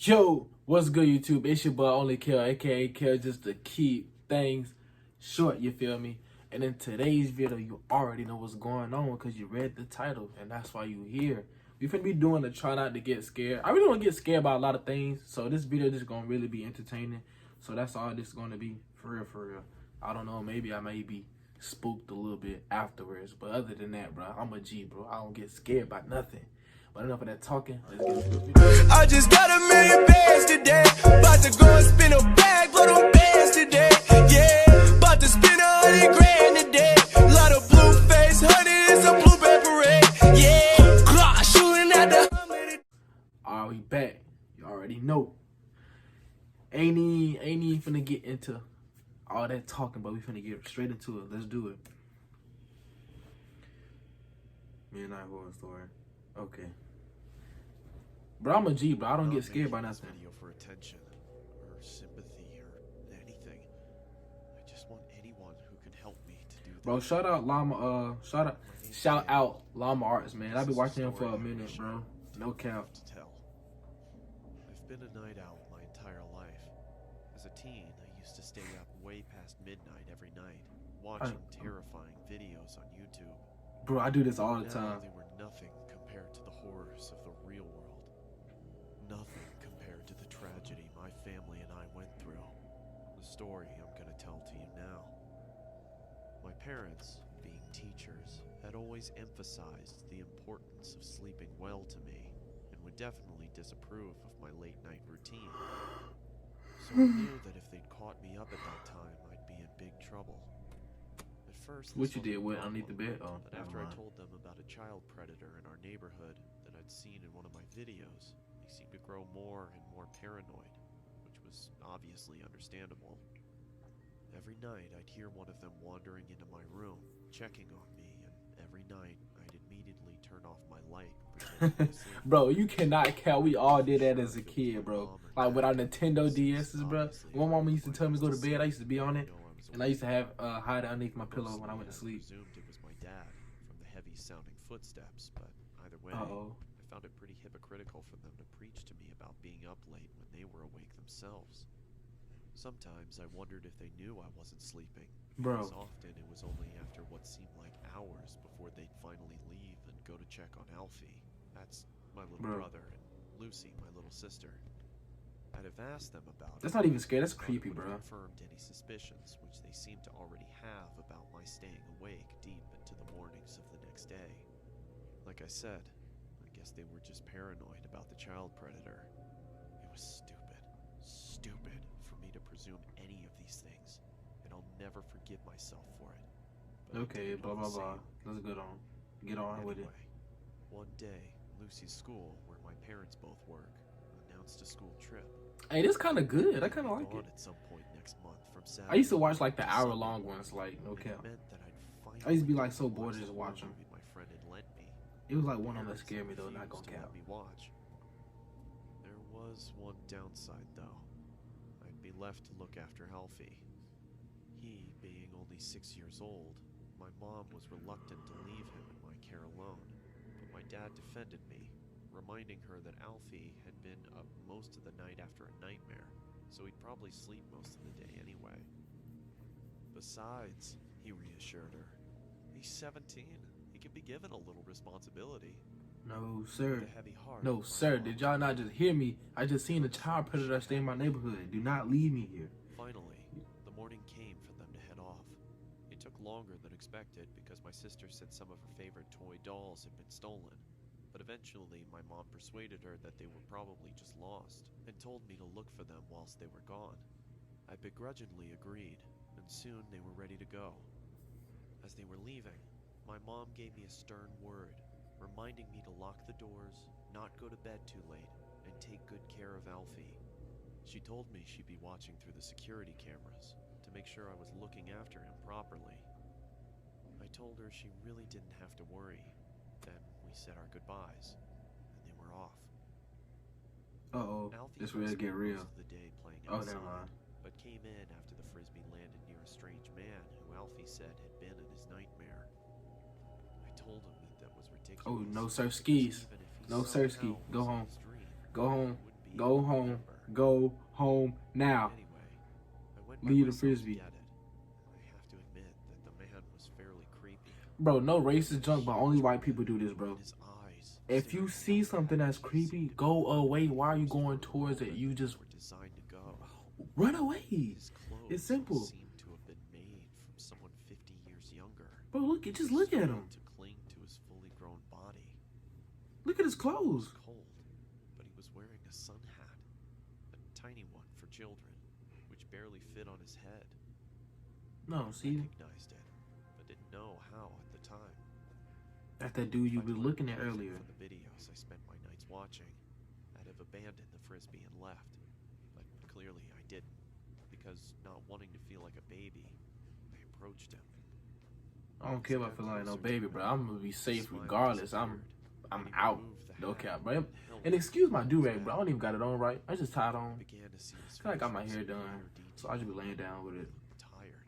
Yo, what's good, YouTube? It's your boy Only Kill, aka Kill, just to keep things short, you feel me? And in today's video, you already know what's going on because you read the title, and that's why you here. We finna be doing the try not to get scared. I really don't get scared about a lot of things, so this video just gonna really be entertaining. So that's all this is gonna be, for real, for real. I don't know, maybe I may be spooked a little bit afterwards, but other than that, bro, I'm a G, bro. I don't get scared by nothing. But enough of that talking. Let's get into the video. I just got a million bands today. About to go and spin a bag for them bands today. Yeah, about to spin 100 grand today. A lot of blue face, honey, it's a blueberry parade. Yeah, clock shooting at the. Alright, we back. You already know. Ain't even finna get into all that talking, but we finna get straight into it. Let's do it. Midnight Horror Story. Okay. Bro, I'm a G, bro. I don't get scared by nothing. Video for attention or sympathy or anything. I just want anyone who can help me to do that. Bro, shout out Llama Arts, man. I've been watching him for a minute, bro. No cap. To tell. I've been a night owl my entire life. As a teen, I used to stay up way past midnight every night, watching terrifying videos on YouTube. Bro, I do this all the Now time. they were nothing compared to the horrors of the real world. Nothing compared to the tragedy my family and I went through. The story I'm gonna tell to you now. My parents, being teachers, had always emphasized the importance of sleeping well to me, and would definitely disapprove of my late night routine. So I knew that if they'd caught me up at that time, I'd be in big trouble. At first, What this you did, wasn't a what, underneath the problem, bed? Oh, but after I never mind. told them about a child predator in our neighborhood that I'd seen in one of my videos, they seemed to grow more and more paranoid, which was obviously understandable. Every night I'd hear one of them wandering into my room, checking on me, and every night I'd immediately turn off my light, pretending to be asleep. Bro, you cannot count. We all did that as a kid, bro. Like with our Nintendo DS's, bro. When my mama used to tell me to go to bed, I used to be on it, and I used to have hide it underneath my pillow when I went to sleep. I presumed it was my dad from the heavy-sounding footsteps, but either way, Uh-oh. I found it pretty hypocritical for them to preach to me about being up late when they were awake themselves. Sometimes I wondered if they knew I wasn't sleeping, Bro. because often it was only after what seemed like hours before they'd finally leave and go to check on Alfie. That's my little Bro. brother, and Lucy, my little sister. I'd have asked them about That's it. not even scary. That's but creepy, would bro. have confirmed any suspicions which they seemed to already have about my staying awake deep into the mornings of the next day. Like I said, I guess they were just paranoid about the child predator. It was stupid for me to presume any of these things, and I'll never forgive myself for it. But I Okay, did it blah, all blah, the blah. same. Let's get on with it. Anyway, one day, Lucy's school, where my parents both work, announced a school trip. Hey, this kind of good. I kind of like Gone it. at some point next month from I used to Saturday watch like the to hour-long Sunday, ones, like, no and cap. it meant that I'd I used to be finally like so bored to watch just the watch them. movie my friend had lent me. It was like one of them that Parents scared me though, not refused gonna to cap. let me watch. There was one downside though. I'd be left to look after Alfie. He, being only 6 years old, my mom was reluctant to leave him in my care alone, but my dad defended me, reminding her that Alfie had been up most of the night after a nightmare, so he'd probably sleep most of the day anyway. Besides, he reassured her, he's 17. He can be given a little responsibility. No, sir. With a heavy heart, No, my sir. mom Did y'all not just hear me? I just seen a child predator stay in my neighborhood. Do not leave me here. Finally, the morning came for them to head off. It took longer than expected because my sister said some of her favorite toy dolls had been stolen. But eventually, my mom persuaded her that they were probably just lost and told me to look for them whilst they were gone. I begrudgingly agreed, and soon they were ready to go. As they were leaving, my mom gave me a stern word, reminding me to lock the doors, not go to bed too late, and take good care of Alfie. She told me she'd be watching through the security cameras to make sure I was looking after him properly. I told her she really didn't have to worry. Then we said our goodbyes, and they were off. Uh-oh. Alfie This really spent get real. most of the day playing Oh, outside, never mind. but came in after the frisbee landed near a strange man who Alfie said had been in his nightmare. I told him that was ridiculous. Oh, no sir skis. Even if he No sirski. somehow Go was in home. his dream, Go home. it wouldn't be Go able to home. remember. Go home now. Anyway, I went by Leave the myself to frisbee. get it. I have to admit that the man was fairly creepy. Bro, no racist junk, but only white people do this, bro. And his eyes If you staring see out something that's creepy, go away. Why are you going towards it? You just were designed to go. run away. His clothes It's simple. seemed to have been made from someone 50 years younger. Bro, just look at him. To cling to his fully grown body. Look at his It clothes. was cold, but he was wearing a sun hat, a tiny one for children, which barely fit on his head. No, I see, recognized it, but didn't know how at the time. that's that dude you If I'd were learned looking at anything earlier. From the videos I spent my nights watching, I'd have abandoned the frisbee and left. But clearly I didn't, because not wanting to feel like a baby, I approached him. I don't care about feeling like no baby, bro. I'm gonna be safe regardless. I'm out. No cap, bro. And excuse my do-rag, bro. I don't even got it on right. I just tied on. Began to see his I feel like I got my face hair with done, more so I just be detail. laying down with it. Tired.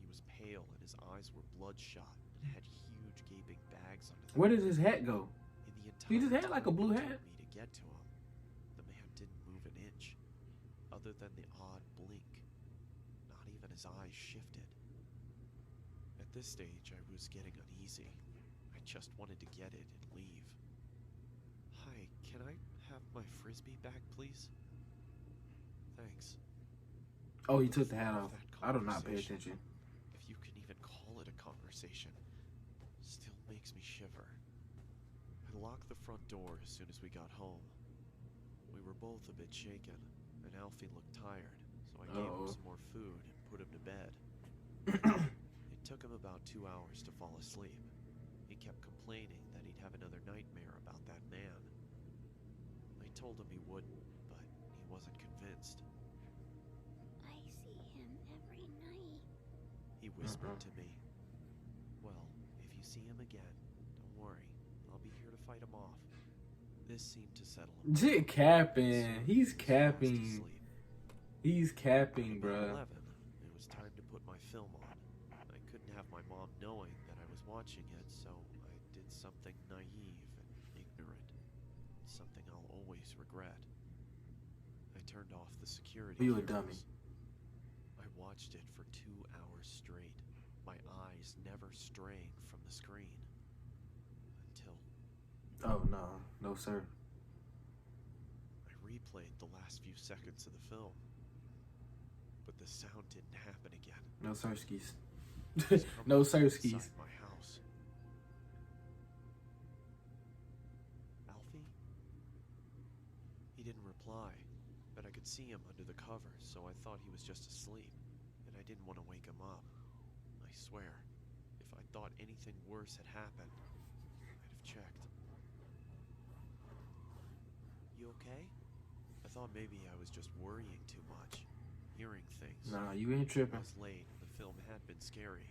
He was pale and his eyes were bloodshot and had huge gaping bags under them. Where does his hat go? In the entire He just had like a time blue it hat. took me to get to him, the man didn't move an inch, other than the odd blink. Not even his eyes shifted. At this stage, I was getting uneasy. I just wanted to get it and leave. Hi, can I have my frisbee back, please? Thanks. Oh, he took the hat off. I do not pay attention. If you can even call it a conversation, still makes me shiver. I locked the front door as soon as we got home. We were both a bit shaken, and Alfie looked tired, so I gave him some more food and put him to bed. It took him about 2 hours to fall asleep. He kept complaining that he'd have another nightmare about that man. I told him he wouldn't, but he wasn't convinced. I see him every night. He whispered to me, "Well, if you see him again, don't worry. I'll be here to fight him off." This seemed to settle him. Jit capping. He's Fast capping. asleep. He's capping, About bruh. 11, it was time to put my film on. I couldn't have my mom knowing that I was watching it, so I did something naive and ignorant. Something I'll always regret. I turned off the security You a cameras. dummy. I watched it for 2 hours straight, my eyes never straying from the screen. Until Oh, no. No, sir. I replayed the last few seconds of the film. But the sound didn't happen again. No, sirskis. It was from No, sirskis. inside my house. Alfie? He didn't reply, but I could see him under the covers, so I thought he was just asleep, and I didn't want to wake him up. I swear, if I thought anything worse had happened, I'd have checked. You okay? I thought maybe I was just worrying too much, hearing things. Nah, you ain't It tripping. was late, and the film had been scary.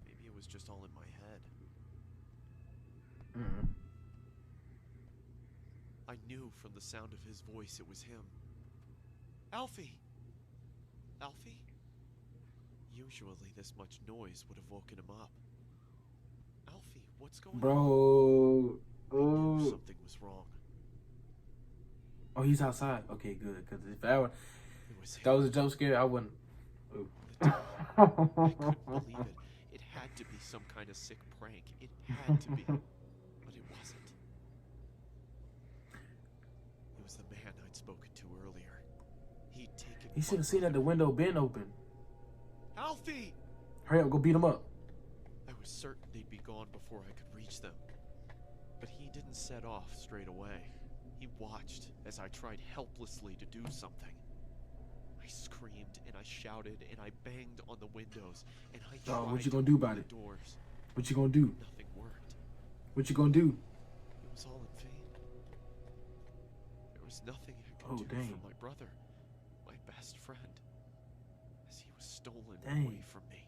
Maybe it was just all in my head. Mm-hmm. I knew from the sound of his voice it was him. Alfie! Alfie? Usually this much noise would have woken him up. Alfie, what's going on? Bro. I knew Oh. something was wrong. Oh, he's outside. Okay, good. Because if that It was was a jump scare, I wouldn't. Ooh. I couldn't believe it. It had to be some kind of sick prank. It had to be. But it wasn't. It was the man I'd spoken to earlier. He'd taken. He should have seen that the window been open. Alfie! Hurry up, go beat him up. I was certain they'd be gone before I could reach them. But he didn't set off straight away. He watched as I tried helplessly to do something. I screamed and I shouted and I banged on the windows and I tried Oh, what you to gonna do open about the it? doors. What you gonna do? Nothing worked. What you gonna do? It was all in vain. There was nothing I could Oh, do dang. for my brother, my best friend, as he was stolen Dang. away from me.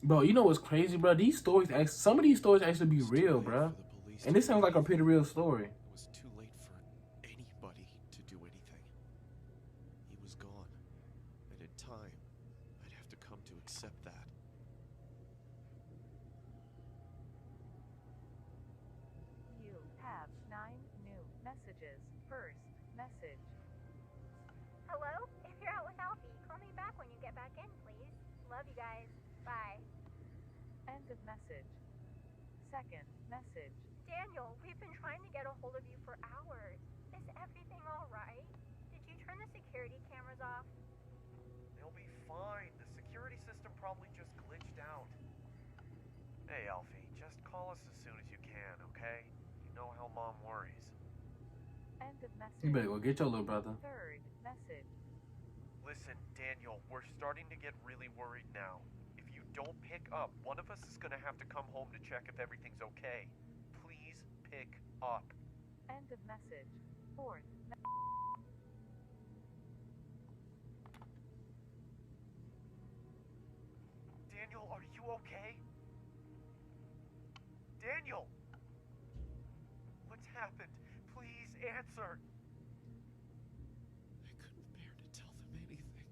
Bro, you know what's crazy, bro? These stories, some of these stories actually be It was too real, late bro. for the police And to this sounds like a believe pretty real story. It was too late for anybody to do anything. He was gone, and in time, I'd have to come to accept that. You have 9 new messages. First message. Hello? If you're out with Alfie, call me back when you get back in, please. Love you guys. Bye. End of message. Second message. Daniel, we've been trying to get a hold of you for hours. Is everything alright? Did you turn the security cameras off? They'll be fine. The security system probably just glitched out. Hey, Alfie, just call us as soon as you can, okay? You know how Mom worries. End of message. You better go get your little brother. Third message. Listen, Daniel, we're starting to get really worried now. If you don't pick up, one of us is gonna have to come home to check if everything's okay. Please pick up. End of message. Fourth Daniel, are you okay? Daniel! What's happened? Please answer! I couldn't bear to tell them anything.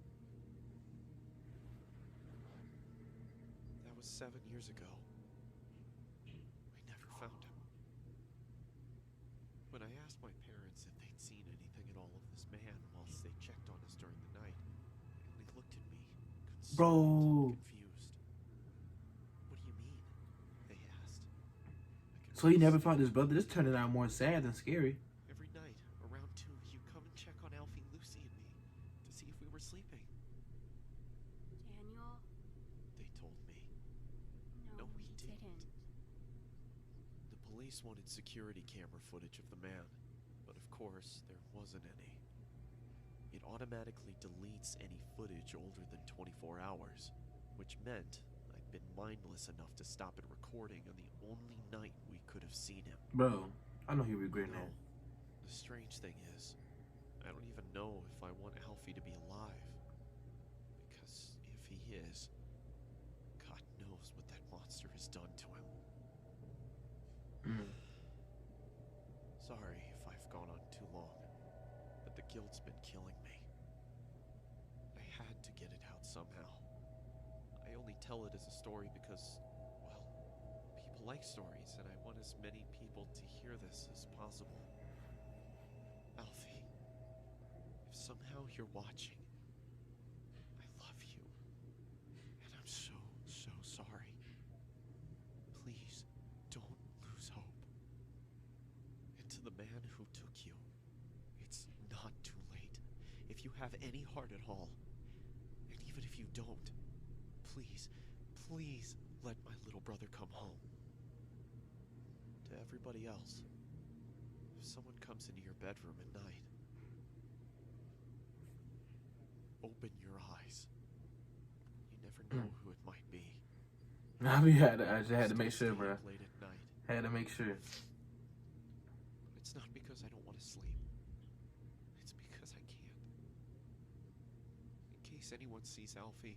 That was 7 years ago. We never found him. When I asked my parents if they'd seen anything at all of this man whilst they checked on us during the night, they looked at me, concerned Bro. and confused. What do you mean? They asked. So he never found his brother. This turned out more sad than scary. Every night, around 2, you come and check on Alfie, Lucy, and me to see if we were sleeping. Daniel? They told me. No, No, we we didn't. didn't. The police wanted security camera footage of the man, but of course, there wasn't any. It automatically deletes any footage older than 24 hours, which meant I'd been mindless enough to stop it recording on the only night we could have seen him. Bro, I know he regretting No, that. the strange thing is, I don't even know if I want Alfie to be alive. Because if he is, God knows what that monster has done to him. Mm. Sorry if I've gone on too long, but the guilt's been killing me. I had to get it out somehow. I only tell it as a story because, well, people like stories, and I want as many people to hear this as possible. Alfie, if somehow you're watching, I love you, and I'm so, so sorry. Please, don't lose hope. And to the man who took you, it's not too late. If you have any heart at all, and even if you don't, please, please let my little brother come home. To everybody else, if someone comes into your bedroom at night, open your eyes. You never know who it might be. I just had to make sure, bro. Late at night. Had to make sure. It's not because I don't want to sleep. It's because I can't. In case anyone sees Alfie,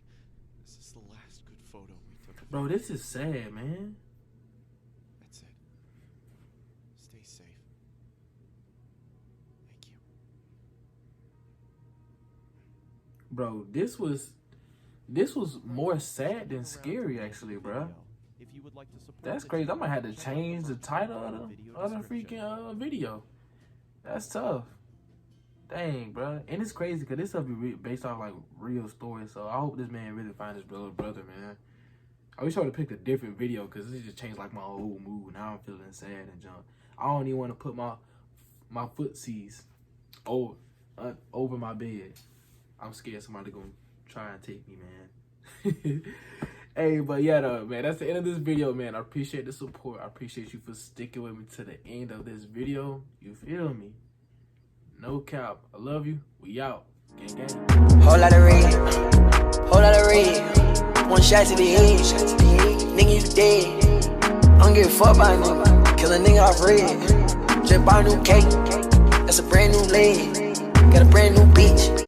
this is the last good photo we took of him. Bro, this is sad, man. That's it. Stay safe. Thank you. Bro, this was more sad than scary, actually, bro. If you would like to support That's the crazy. I channel, might have to check out change the merch title in of the the video description. freaking video. That's tough. Dang, bro. And it's crazy because this stuff be based off like real stories. So I hope this man really finds his little brother, man. I wish I would have picked a different video because this just changed like my whole mood. Now I'm feeling sad and junk. I don't even want to put my footsies over my bed. I'm scared somebody gonna try and take me, man. Hey, but yeah, though, man, that's the end of this video, man. I appreciate the support. I appreciate you for sticking with me to the end of this video. You feel me? No cap. I love you. We out. Gang, gang. Whole lot of red, whole lot of red. One shot to the head, nigga you dead. I don't give a fuck about a nigga, kill a nigga off red. Just bought a new cake, that's a brand new leg. Got a brand new bitch.